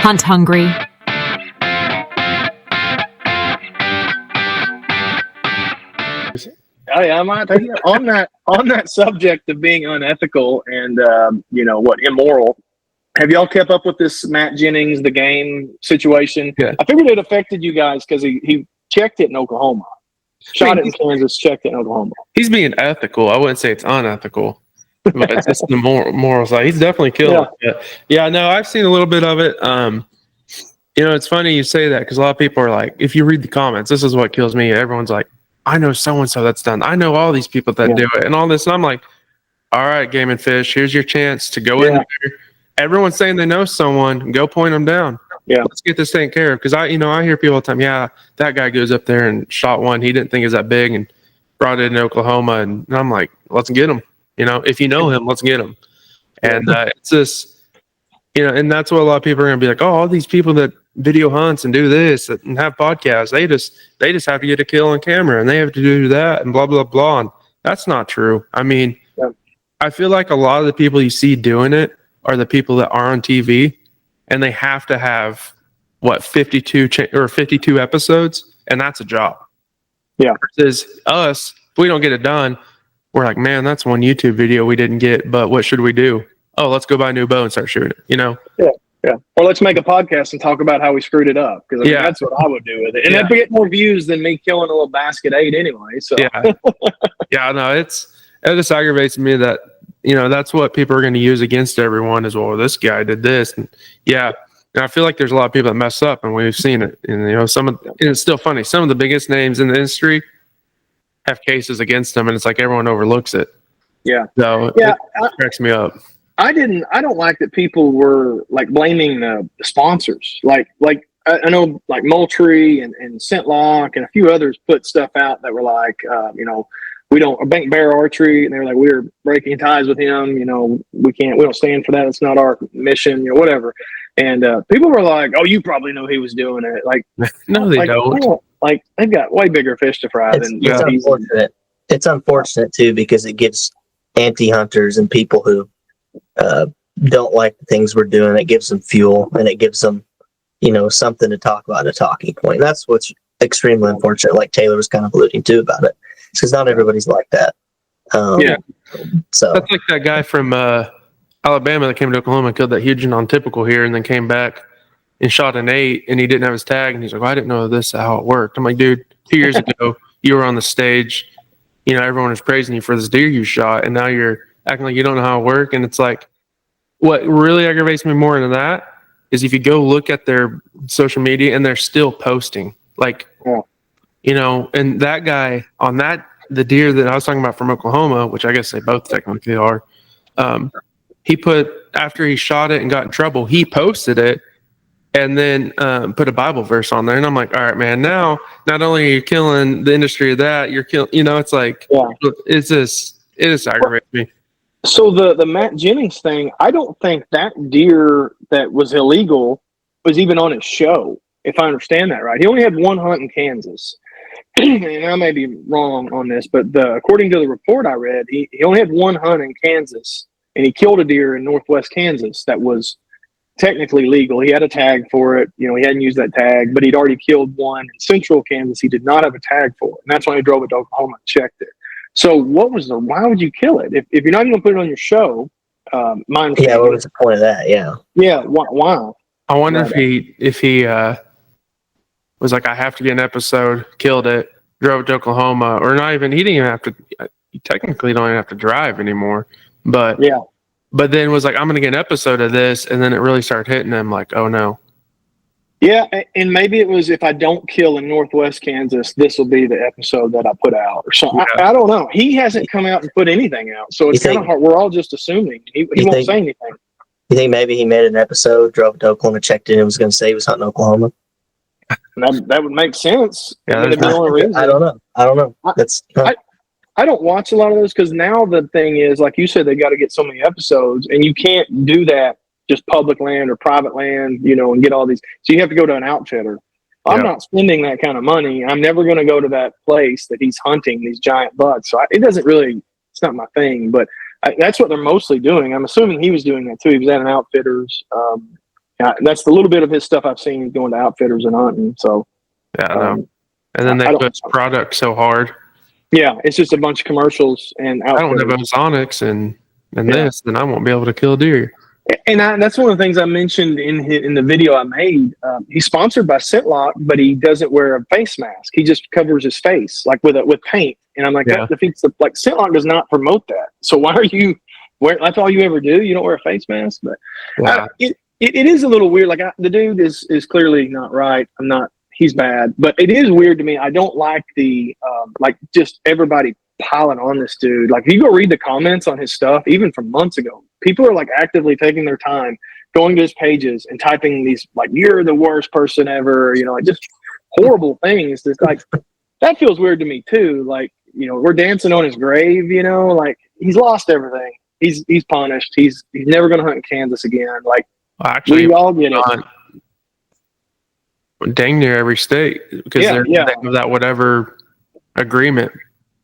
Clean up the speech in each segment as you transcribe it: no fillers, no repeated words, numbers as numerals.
hunt hungry. Oh yeah, I might take it on that subject of being unethical and immoral. Have y'all kept up with this Matt Jennings, the game situation? Yeah. I figured it affected you guys because he checked it in Oklahoma, shot it in Kansas, checked it in Oklahoma. He's being ethical. I wouldn't say it's unethical, but it's just the moral side. He's definitely killing it. Yeah, no, I've seen a little bit of it. It's funny you say that because a lot of people are like, if you read the comments, this is what kills me. Everyone's like, I know so-and-so that's done. I know all these people that do it and all this. And I'm like, all right, Game and Fish, here's your chance to go in there. Everyone's saying they know someone. Go point them down. Yeah, let's get this taken care of. Because I hear people all the time. Yeah, that guy goes up there and shot one. He didn't think it was that big and brought it in Oklahoma. And I'm like, let's get him. If you know him, let's get him. And it's just, and that's what a lot of people are going to be like. Oh, all these people that video hunts and do this and have podcasts, they just have to get a kill on camera and they have to do that and blah blah blah. And that's not true. I mean, I feel like a lot of the people you see doing it are the people that are on TV, and they have to have 52 episodes, and that's a job. Yeah. Versus us, if we don't get it done, we're like, man, that's one YouTube video we didn't get, but what should we do? Oh, let's go buy a new bow and start shooting it, Yeah. Or let's make a podcast and talk about how we screwed it up. Because that's what I would do with it. And that'd get more views than me killing a little basket 8 anyway. So no, it just aggravates me that that's what people are going to use against everyone is, well, this guy did this. And I feel like there's a lot of people that mess up, and we've seen it. And and it's still funny. Some of the biggest names in the industry have cases against them, and it's like everyone overlooks it. Yeah. So it cracks me up. I don't like that people were like blaming the sponsors. Like I know like Moultrie and Scentlok and a few others put stuff out that were like, we don't Bank Bear Archery, and they were like, we're breaking ties with him. We don't stand for that. It's not our mission, whatever. And people were like, oh, you probably know he was doing it. Like, no, they don't. Like, they've got way bigger fish to fry than. It's unfortunate. It's unfortunate too because it gives anti-hunters and people who don't like the things we're doing. It gives them fuel and it gives them, something to talk about, a talking point. That's what's extremely unfortunate. Like Taylor was kind of alluding to about it. Because not everybody's like that. So that's like that guy from Alabama that came to Oklahoma and killed that huge non-typical here, and then came back and shot an 8, and he didn't have his tag, and he's like, well, I didn't know how it worked. I'm like, dude, 2 years ago you were on the stage, everyone was praising you for this deer you shot, and now you're acting like you don't know how it worked. And it's like, what really aggravates me more than that is if you go look at their social media and they're still posting, like. And that guy on the deer that I was talking about from Oklahoma, which I guess they both technically are, he put, after he shot it and got in trouble, he posted it and then put a Bible verse on there. And I'm like, all right, man, now not only are you killing the industry of that, you're killing, it's like, it just aggravates me. So the Matt Jennings thing, I don't think that deer that was illegal was even on his show, if I understand that right. He only had one hunt in Kansas. And I may be wrong on this, but according to the report I read, he only had one hunt in Kansas, and he killed a deer in northwest Kansas that was technically legal. He had a tag for it. He hadn't used that tag, but he'd already killed one in central Kansas he did not have a tag for. And that's when he drove it to Oklahoma and checked it. So why would you kill it? If you're not even going to put it on your show, what was the point of that? Yeah. Yeah, why? I wonder if he was like, I have to get an episode, killed it, drove it to Oklahoma, or not even, he didn't even have to, you technically don't even have to drive anymore, but then was like, I'm going to get an episode of this, and then it really started hitting him like, oh no. Yeah, and maybe it was, if I don't kill in northwest Kansas, this will be the episode that I put out or something. I don't know. He hasn't come out and put anything out, so it's kind of hard. We're all just assuming. He won't say anything. You think maybe he made an episode, drove to Oklahoma, checked in, and was going to say he was hunting Oklahoma? That would make sense. Yeah, the only reason. I don't know. I don't watch a lot of those because now the thing is, like you said, they got to get so many episodes, and you can't do that just public land or private land, and get all these. So you have to go to an outfitter. I'm not spending that kind of money. I'm never going to go to that place that he's hunting these giant bucks. So it's not my thing, but that's what they're mostly doing. I'm assuming he was doing that too. He was at an outfitter's. That's the little bit of his stuff I've seen going to outfitters and hunting. So Yeah, I know. And then they push product so hard. Yeah, it's just a bunch of commercials and I don't have outfitters. ozonics and this, then I won't be able to kill deer. And that's one of the things I mentioned in the video I made. He's sponsored by Scentlok, but he doesn't wear a face mask. He just covers his face like with paint. And I'm like, that defeats Scentlok does not promote that. So why are you wearing? That's all you ever do. You don't wear a face mask. But it is a little weird. Like the dude is clearly not right. He's bad, but it is weird to me. I don't like the just everybody piling on this dude. Like if you go read the comments on his stuff, even from months ago, people are like actively taking their time going to his pages and typing these like, you're the worst person ever, like just horrible things. It's like that feels weird to me too. Like, we're dancing on his grave, like he's lost everything. He's punished. He's never gonna hunt in Kansas again. Like actually we all get it. Dang near every state because they have that whatever agreement.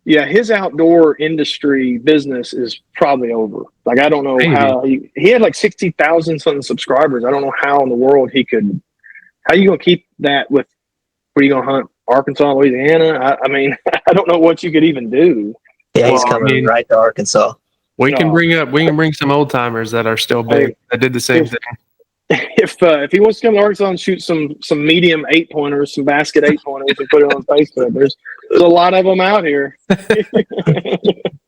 Yeah, his outdoor industry business is probably over. Like, I don't know how he had like 60,000 something subscribers. I don't know how in the world how you going to keep that with, what are you going to hunt? Arkansas, Louisiana? I mean, I don't know what you could even do. Yeah, he's coming right to Arkansas. We can bring some old timers that are still big that did the same thing. If he wants to come to Arkansas and shoot some medium 8-pointers, some basket 8-pointers, and put it on Facebook, there's a lot of them out here.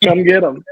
Come get them.